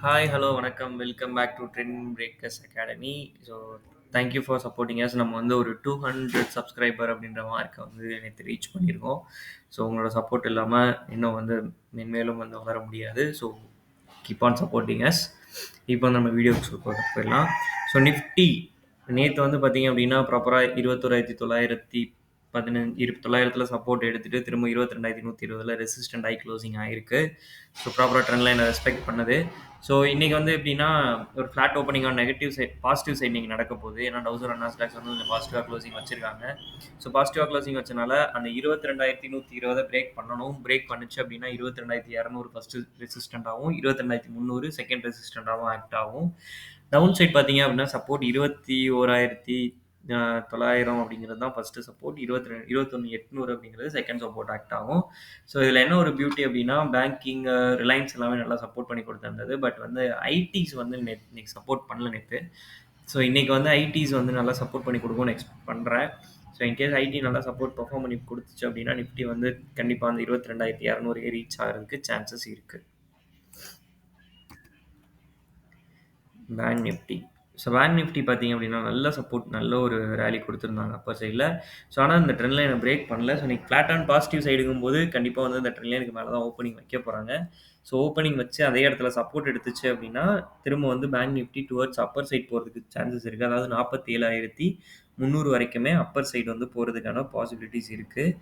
Hi, hello, வணக்கம். Welcome back to trend breakers academy. So, thank you for supporting us. நம்ம வந்து ஒரு 200 subscriber அப்படின்ற மார்க்கை வந்து நேற்று ரீச் பண்ணியிருக்கோம். ஸோ, உங்களோட சப்போர்ட் இல்லாமல் இன்னும் வந்து மென்மேலும் வந்து வளர முடியாது. So, keep on supporting us. இப்போ நம்ம வீடியோக்கு போயிடலாம். ஸோ, நிஃப்டி நேற்று வந்து பார்த்தீங்க அப்படின்னா ப்ராப்பராக 21,915 சப்போர்ட் எடுத்துட்டு திரும்ப 22,120 ரெசிஸ்டன்ட் ஆகி க்ளோசிங் ஆயிருக்கு. ஸோ ப்ராப்பராக ட்ரெண்ட் லைனை ரெஸ்பெக்ட் பண்ணுது. ஸோ இன்னைக்கு வந்து எப்படின்னா ஒரு flat opening on negative side positive side நீங்கள் நடக்க போகுது. ஏன்னா டவுசர் அண்ணா ஸ்டாக்ஸ் வந்து கொஞ்சம் பாசிட்டிவாக க்ளோசிங் வச்சிருக்காங்க. ஸோ பாசிட்டிவாக க்ளோசிங் வச்சனால அந்த 22,120 பிரேக் பண்ணணும். பிரேக் பண்ணுச்சு அப்படின்னா 22,200 ஃபஸ்ட்டு ரெசிஸ்டண்டாகவும் 22,300 செகண்ட் ரெசிஸ்டண்டாகவும் ஆக்ட் ஆகும். டவுன் சைட் பார்த்தீங்க அப்படின்னா சப்போர்ட் 21,900 அப்படிங்கிறது தான் ஃபஸ்ட்டு சப்போர்ட். 21,800 அப்படிங்கிறது செகண்ட் சப்போர்ட் ஆக்ட் ஆகும். ஸோ இதில் என்ன ஒரு பியூட்டி அப்படின்னா பேங்கிங், ரிலையன்ஸ் எல்லாமே நல்லா சப்போர்ட் பண்ணி கொடுத்துருந்தது. பட் வந்து ஐடிஸ் வந்து இன்னைக்கு சப்போர்ட் பண்ணல நேற்று. ஸோ இன்னைக்கு வந்து ஐடிஸ் வந்து நல்லா சப்போர்ட் பண்ணி கொடுக்கும்னு எக்ஸ்பெக்ட் பண்ணுறேன். ஸோ இன்கேஸ் ஐடி நல்லா சப்போர்ட் பெர்ஃபார்ம் பண்ணி கொடுத்துச்சு அப்படின்னா நிஃப்டி வந்து கண்டிப்பாக அந்த 22,200 ரீச் ஆகிறதுக்கு சான்சஸ் இருக்குது. Bank Nifty. So bank Nifty பார்த்தீங்க அப்படின்னா நல்ல சப்போர்ட், நல்ல ஒரு ரேலி கொடுத்துருந்தாங்க அப்பர் சைடில். ஸோ ஆனால் இந்த ட்ரெண்ட் லைனை பிரேக் பண்ணல. ஸோ இன்னைக்கு ஃப்ளாட் அண்ட் பாசிட்டிவ் சைடுங்கும் போது கண்டிப்பாக வந்து இந்த ட்ரெண்ட் லைனுக்கு மேலே தான் ஓப்பனிங் வைக்க போகிறாங்க. ஸோ ஓப்பனிங் வச்சு அதே இடத்துல சப்போர்ட் எடுத்துச்சு அப்படின்னா திரும்ப வந்து bank nifty towards upper side போகிறதுக்கு சான்சஸ் இருக்குது. அதாவது 47,300 வரைக்குமே அப்பர் சைடு வந்து போகிறதுக்கான பாசிபிலிட்டிஸ் இருக்குது.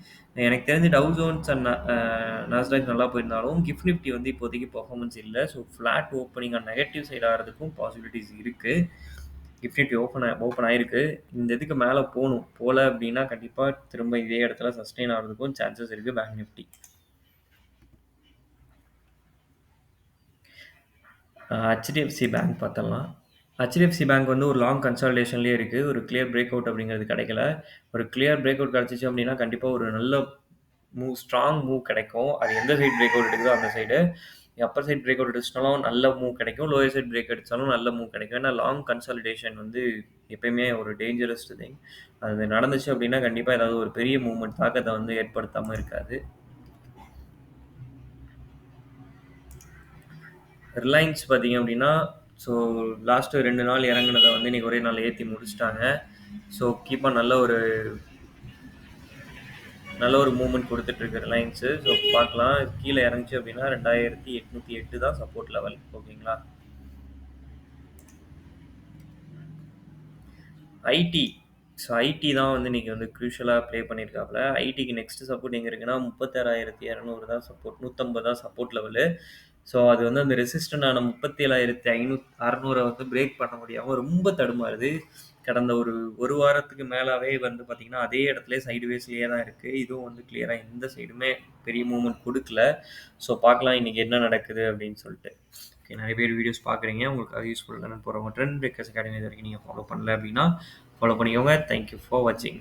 எனக்கு தெரிஞ்சு டவ் ஜோன்ஸ் அண்ட் நாஸ்டாக் நல்லா போயிருந்தாலும் கிஃப்ட் நிஃப்டி வந்து இப்போதைக்கு பெர்ஃபார்மன்ஸ் இல்லை. So flat opening and negative side ஆகிறதுக்கும் பாசிபிலிட்டிஸ் இருக்குது. கிஃப்ட் நிஃப்டி ஓப்பன் ஆயிருக்கு. இந்த இதுக்கு மேலே போகல அப்படின்னா கண்டிப்பாக திரும்ப இதே இடத்துல சஸ்டெயின் ஆகிறதுக்கும் சான்சஸ் இருக்குது பேங்க் நிஃப்டி. ஹெச்டிஎஃப்சி பேங்க் பார்த்தலாம். ஹெச்டிஎஃப்சி பேங்க் வந்து ஒரு லாங் கன்சால்டேஷன்லேயே இருக்குது. ஒரு கிளியர் பிரேக் அவுட் அப்படிங்கிறது கிடைக்கல. ஒரு கிளியர் பிரேக் அவுட் கிடச்சிச்சு அப்படின்னா கண்டிப்பாக ஒரு நல்ல ஸ்ட்ராங் மூவ் கிடைக்கும். அது எந்த சைடு பிரேக் அவுட் எடுக்குதோ அந்த side. Upper side break out அடிச்சிட்டாலும் நல்ல மூவ் கிடைக்கும். லோயர் சைட் பிரேக் அடித்தாலும் நல்ல மூவ் கிடைக்கும். ஏன்னா லாங் கன்சாலிடேஷன் வந்து எப்பயுமே ஒரு டேஞ்சரஸ் திங். அது நடந்துச்சு அப்படின்னா கண்டிப்பாக ஏதாவது ஒரு பெரிய மூவ்மெண்ட் தாக்கத்தை வந்து ஏற்படுத்தாமல் இருக்காது. ரிலையன்ஸ் பார்த்தீங்க அப்படின்னா ஸோ லாஸ்ட்டு 2 நாள் இறங்குனதை வந்து இன்றைக்கி ஒரே நாள் ஏற்றி முடிச்சிட்டாங்க. ஸோ கீப்பாக நல்ல ஒரு மூவ்மெண்ட் கொடுத்துட்ருக்கு ரிலையன்ஸு. ஸோ பார்க்கலாம். கீழே இறங்குச்சு அப்படின்னா 2,808 தான் சப்போர்ட் லெவல். ஓகேங்களா. ஐடி. ஸோ ஐடி தான் வந்து இன்றைக்கி வந்து க்ரூஷியலாக ப்ளே பண்ணியிருக்காப்புல. ஐடிக்கு நெக்ஸ்ட் சப்போர்ட் எங்கே இருக்குன்னா 36,200 தான் சப்போர்ட், 150 தான் சப்போர்ட் லெவலு. ஸோ அது வந்து அந்த ரெசிஸ்டண்டான 37,600 வந்து பிரேக் பண்ண முடியாமல் ரொம்ப தடுமாறுது. கடந்த ஒரு வாரத்துக்கு மேலாவே வந்து பார்த்திங்கன்னா அதே இடத்துல சைடுவேஸ்லேயே தான் இருக்குது. இதுவும் வந்து கிளியராக எந்த சைடுமே பெரிய மூவ்மெண்ட் கொடுக்கல. ஸோ பார்க்கலாம் இன்றைக்கி என்ன நடக்குது அப்படின்னு சொல்லிட்டு. ஓகே, நிறைய பேர் வீடியோஸ் பார்க்குறீங்க. உங்களுக்கு அது யூஸ்ஃபுல் தானே போகிறவங்க ட்ரெண்ட் பிரேக்கர்ஸ் அகாடமி இது வரைக்கும் நீங்கள் ஃபாலோ பண்ணல அப்படின்னா ஃபாலோ பண்ணிக்கோங்க. தேங்க்யூ ஃபார் வாட்சிங்.